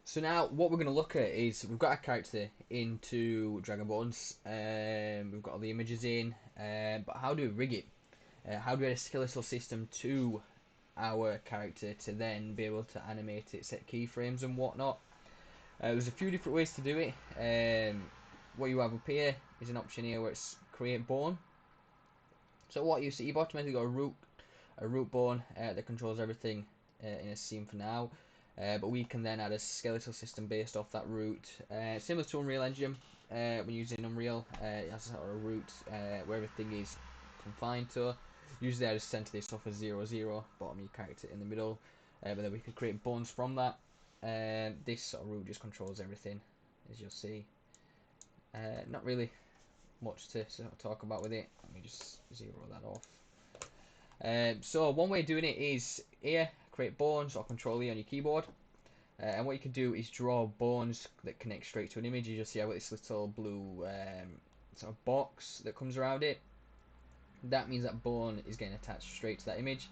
So now what we're going to look at is we've got our character into Dragon Bones. We've got all the images in, but how do we rig it? How do we add a skeletal system to our character to then be able to animate it, set keyframes and whatnot? There's a few different ways to do it. What you have up here is an option here where it's create bone. So what you see, you've automatically got a root bone that controls everything in a scene for now. But we can then add a skeletal system based off that root, similar to Unreal Engine. When using Unreal, it has a sort of root where everything is confined to. Usually I just center this off as 0, 0, bottom your character in the middle, but then we can create bones from that. This sort of root just controls everything, as you'll see. Not really much to sort of talk about with it. Let me just zero that off. So one way of doing it is here, create bones or control E on your keyboard. And what you can do is draw bones that connect straight to an image. You just see I've got this little blue sort of box that comes around it. That means that bone is getting attached straight to that image.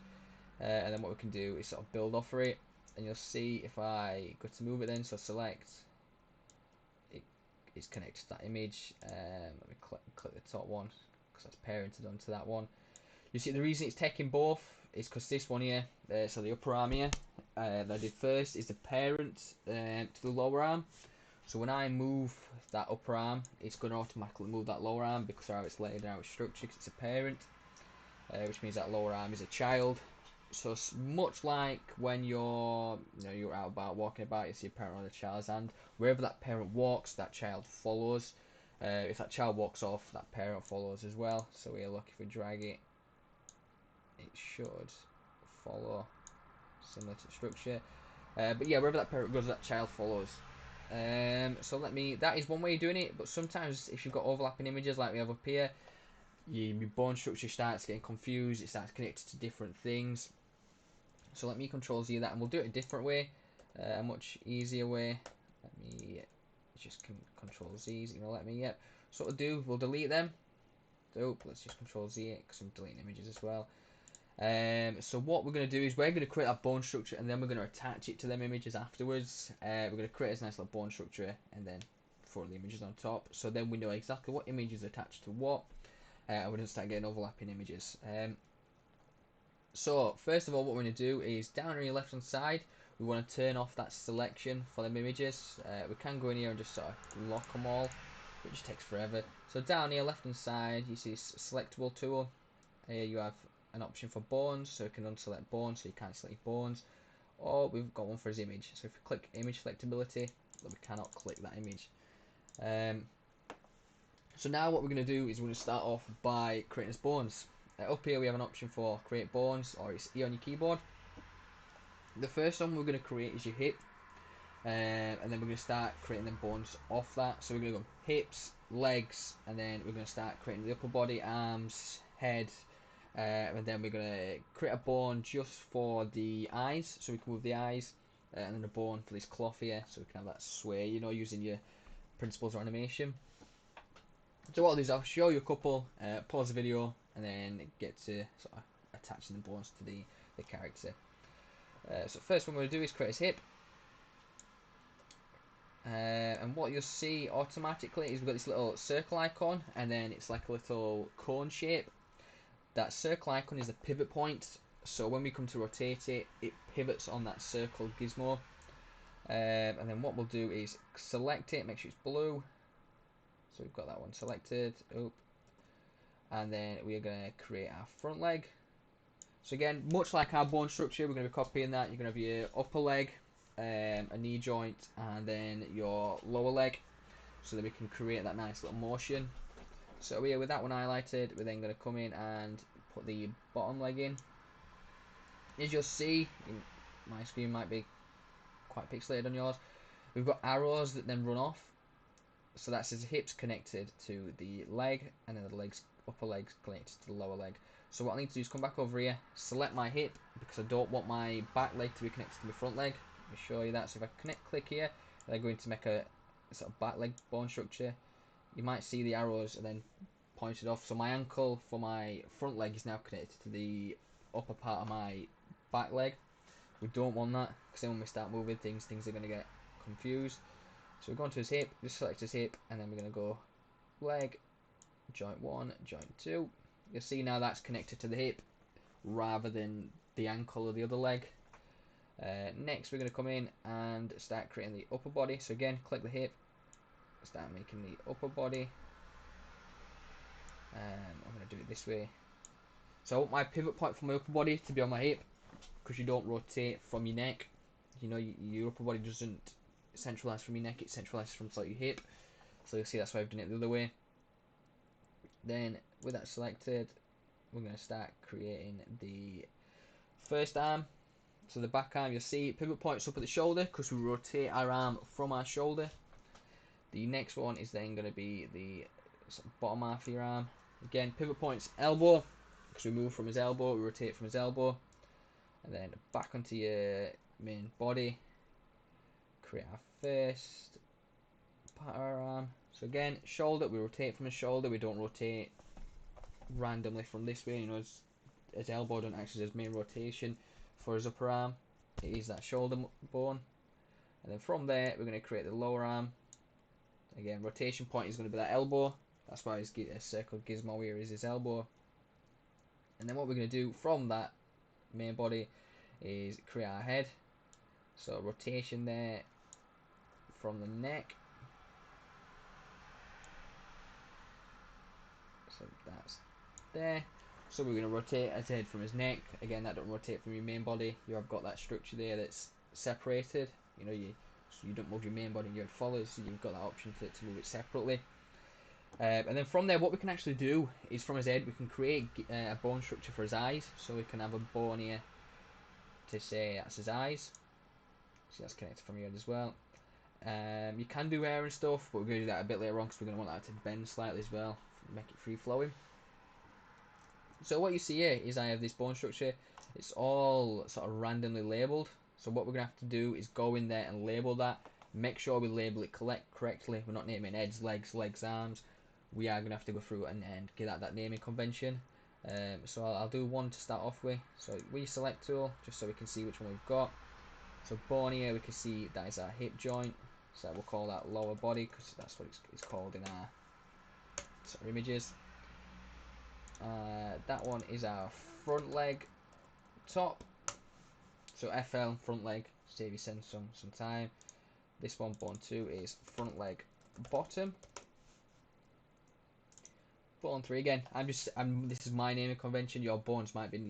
And then what we can do is sort of build off of it. And you'll see if I go to move it then, so select, it is connected to that image. Let me click the top one because that's parented onto that one. You see the reason it's taking both is because this one here, so the upper arm here, that I did first is the parent to the lower arm. So when I move that upper arm, it's going to automatically move that lower arm because of how it's laid out structure, because it's a parent, which means that lower arm is a child. So much like when you're out about walking about, you see a parent on a child's hand. Wherever that parent walks, that child follows. If that child walks off, that parent follows as well. So we look, if we drag it, it should follow similar to structure. But yeah, wherever that parent goes, that child follows. So that is one way of doing it, but sometimes if you've got overlapping images like we have up here, your bone structure starts getting confused, it starts connected to different things. So let me control Z that, and we'll do it a different way, a much easier way. Let me just control Z, is it gonna let me yet? So what we'll do, we'll delete them. So let's just control Z it, because I'm deleting images as well. So what we're going to do is we're going to create our bone structure, and then we're going to attach it to them images afterwards. We're going to create a nice little bone structure and then throw the images on top, so then we know exactly what image is attached to what, and we're going to start getting overlapping images. So first of all, what we're going to do is down on your left hand side, we want to turn off that selection for them images. We can go in here and just sort of lock them all, it just takes forever. So down here left hand side, you see selectable tool. Here you have an option for bones, so you can unselect bones, so you can't select bones. Or we've got one for his image. So if we click image selectability, we cannot click that image. So now what we're going to do is we're going to start off by creating his bones. Up here we have an option for create bones, or it's E on your keyboard. The first one we're going to create is your hip, and then we're going to start creating them bones off that. So we're going to go hips, legs, and then we're going to start creating the upper body, arms, head, and then we're going to create a bone just for the eyes, so we can move the eyes, and then a bone for this cloth here, so we can have that sway, using your principles of animation. So what I'll do is I'll show you a couple, pause the video, and then get to sort of attaching the bones to the character. So first one we're going to do is create his hip. And what you'll see automatically is we've got this little circle icon, and then it's like a little cone shape. That circle icon is the pivot point, so when we come to rotate it, it pivots on that circle gizmo. And then what we'll do is select it, make sure it's blue. So we've got that one selected. And then we are going to create our front leg. So again, much like our bone structure, we're going to be copying that. You're going to have your upper leg, a knee joint, and then your lower leg, so that we can create that nice little motion. So here with that one highlighted, we're then going to come in and put the bottom leg in. As you'll see, my screen might be quite pixelated on yours, we've got arrows that then run off. So that's his hips connected to the leg, and then the upper legs connected to the lower leg. So what I need to do is come back over here, select my hip, because I don't want my back leg to be connected to my front leg. Let me show you that. So if I click here, and I'm going to make a sort of back leg bone structure, you might see the arrows and then pointed off. So my ankle for my front leg is now connected to the upper part of my back leg. We don't want that, because then when we start moving things are going to get confused. So we're going to his hip, just select his hip, and then we're going to go leg, joint 1, joint 2. You'll see now that's connected to the hip rather than the ankle or the other leg. Next we're going to come in and start creating the upper body. So again, click the hip, start making the upper body. I'm going to do it this way. So I want my pivot point for my upper body to be on my hip, because you don't rotate from your neck. You know, your upper body doesn't centralize from your neck, it centralizes from your hip. So you'll see that's why I've done it the other way. Then with that selected, we're going to start creating the first arm. So the back arm, you'll see pivot points up at the shoulder because we rotate our arm from our shoulder. The next one is then going to be the bottom half of your arm. Again, pivot points elbow, because we move from his elbow, we rotate from his elbow. And then back onto your main body. Create our first part of our arm. So again, shoulder, we rotate from his shoulder, we don't rotate randomly from this way, you know, his elbow don't act as his main rotation for his upper arm. It is that shoulder bone. And then from there, we're going to create the lower arm. Again, rotation point is going to be that elbow. That's why his circle gizmo here is his elbow. And then what we're going to do from that main body is create our head. So rotation there from the neck. So that's there. So we're going to rotate his head from his neck. Again, that don't rotate from your main body. You have got that structure there that's separated. You know, you don't move your main body and your head follows. So you've got that option to move it separately. And then from there, what we can actually do is from his head, we can create a bone structure for his eyes. So we can have a bone here to say that's his eyes. So that's connected from your head as well. You can do hair and stuff, but we're going to do that a bit later on because we're going to want that to bend slightly as well, make it free flowing. So what you see here is I have this bone structure. It's all sort of randomly labelled. So what we're going to have to do is go in there and label that. Make sure we label it correctly. We're not naming heads, legs, arms. We are going to have to go through and get that naming convention. So I'll do one to start off with. So we select tool, just so we can see which one we've got. So bone here, we can see that is our hip joint. So we'll call that lower body because that's what it's called in our sort of images. That one is our front leg top. So FL front leg, save you send some time. This one, bone 2, is front leg bottom. Bone 3 again. This is my naming convention. Your bones might be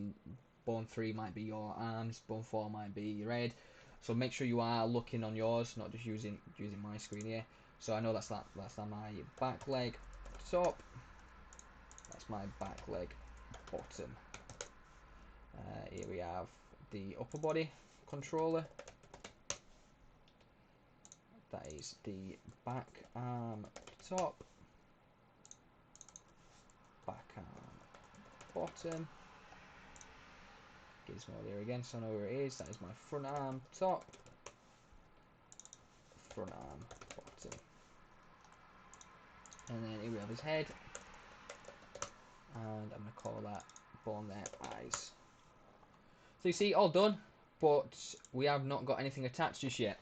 bone 3 might be your arms. Bone 4 might be your head. So make sure you are looking on yours, not just using my screen here. So I know that's my back leg top. That's my back leg bottom. Here we have the upper body controller. That is the back arm top, back arm bottom. Gizmo there again, so I know where it is. That is my front arm top, front arm bottom. And then here we have his head. And I'm going to call that bone there, eyes. So you see, all done, but we have not got anything attached just yet.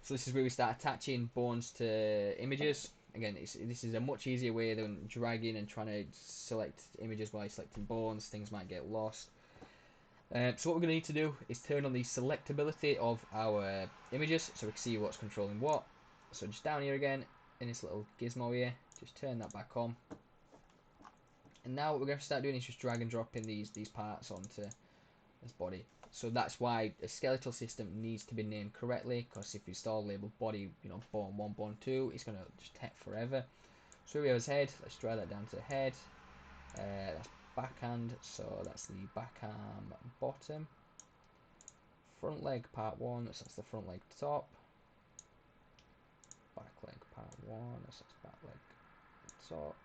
So this is where we start attaching bones to images. Again, this is a much easier way than dragging and trying to select images by selecting bones. Things might get lost. So what we're going to need to do is turn on the selectability of our images so we can see what's controlling what. So just down here again, in this little gizmo here, just turn that back on. And now what we're going to start doing is just drag and drop in these parts onto this body. So that's why a skeletal system needs to be named correctly, because if you install label body, you know, bone 1, bone 2, it's going to just take forever. So here we have his head. Let's drag that down to head. That's backhand, so that's the back arm bottom. Front leg part 1, so that's the front leg top. Back leg part 1, so that's back leg top.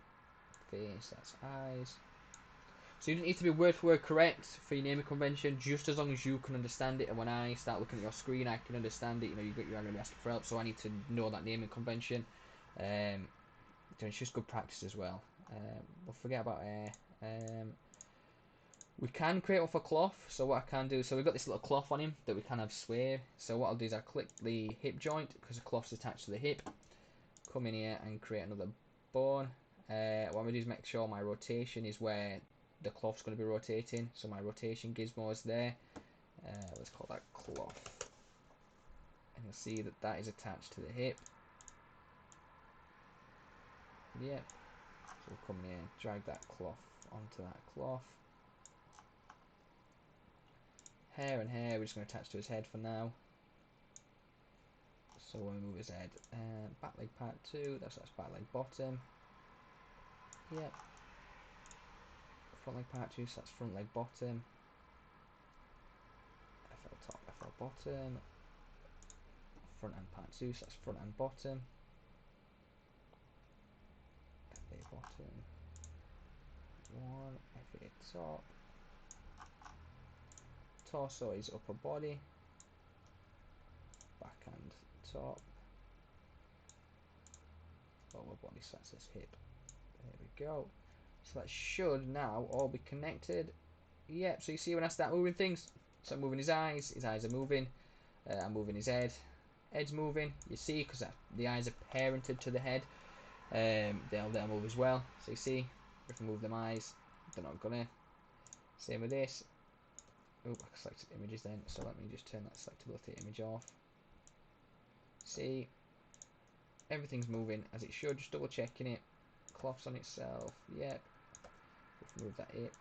Face, that's eyes. So you don't need to be word for word correct for your naming convention, just as long as you can understand it. And when I start looking at your screen, I can understand it. You know, you're going to be asking for help, so I need to know that naming convention. So it's just good practice as well. We'll forget about air. We can create off a cloth, so what I can do, so we've got this little cloth on him that we can have sway. So what I'll do is I'll click the hip joint, because the cloth's attached to the hip. Come in here and create another bone. What I'm going to do is make sure my rotation is where the cloth's going to be rotating. So my rotation gizmo is there. Let's call that cloth. And you'll see that that is attached to the hip. Yep. So we'll come in here and drag that cloth onto that cloth. Hair and hair, we're just going to attach to his head for now. So when we move his head, back leg part 2, that's back leg bottom. Yep. Front leg part 2, so that's front leg bottom. FL top, FL bottom. Front end part 2, so that's front and bottom. FA bottom. 1, FA top. Torso is upper body. Backhand top. Lower body, so that's his hip. There we go. So that should now all be connected. Yep, so you see when I start moving things, so I'm moving his eyes are moving. I'm moving his head's moving. You see, because the eyes are parented to the head, they'll move as well. So you see, if I move them eyes, they're not gonna. Same with this. Oh, I selected images then, so let me just turn that selectability image off. See, everything's moving as it should, just double checking it. Cloth's on itself, yep. Let's move that hip.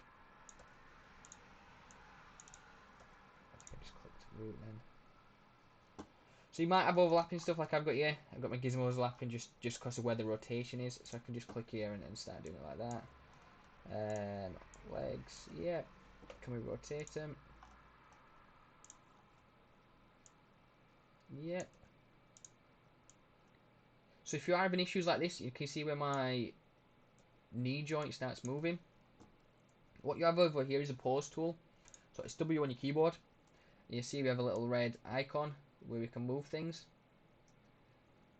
I just click to root then. So you might have overlapping stuff like I've got here. I've got my gizmos overlapping just because of where the rotation is. So I can just click here and start doing it like that. Legs, yep. Can we rotate them? Yep. So if you're having issues like this, you can see where my knee joint starts moving. What you have over here is a pause tool. So it's W on your keyboard. You see we have a little red icon where we can move things.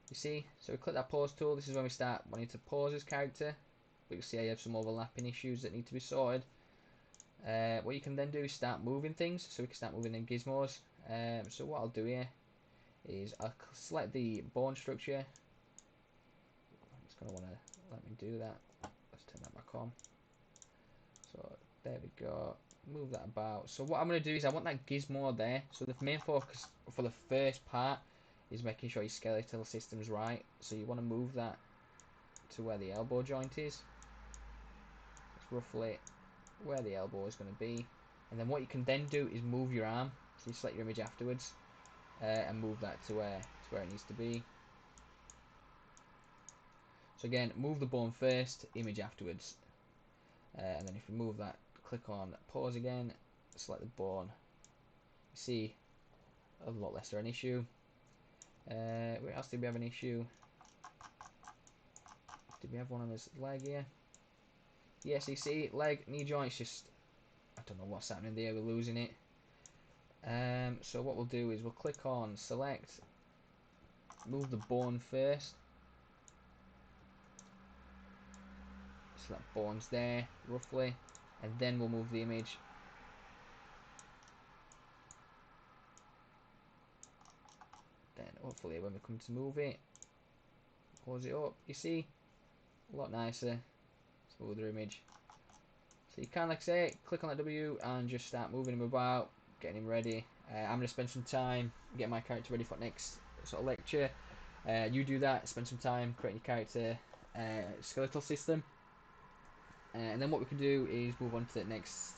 You see? So we click that pause tool. This is when we start wanting to pause this character. But you see I have some overlapping issues that need to be sorted. What you can then do is start moving things. So we can start moving in gizmos. So what I'll do here is I'll select the bone structure. It's going to want to let me do that. Let's turn that back on. So there we go. Move that about. So what I'm going to do is I want that gizmo there. So the main focus for the first part is making sure your skeletal system's right. So you want to move that to where the elbow joint is. It's roughly where the elbow is going to be. And then what you can then do is move your arm. So you select your image afterwards and move that to where it needs to be. So again, move the bone first, image afterwards. And then if we move that, click on pause again, select the bone. You see a lot less of an issue. Where else did we have an issue? Did we have one on his leg here? Yes, you see, leg, knee joints just, I don't know what's happening there, we're losing it. So what we'll do is we'll click on select, move the bone first. So that bone's there, roughly. And then we'll move the image. Then hopefully when we come to move it, pause it up, you see, a lot nicer, smoother image. So you can, like I say, click on that W and just start moving him about, getting him ready. I'm going to spend some time getting my character ready for next sort of lecture. You do that, spend some time creating your character skeletal system. And then what we can do is move on to the next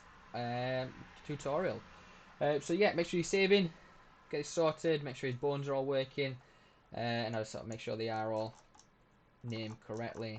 tutorial. So yeah, make sure you're saving, get it sorted, make sure his bones are all working, and I'll sort of make sure they are all named correctly.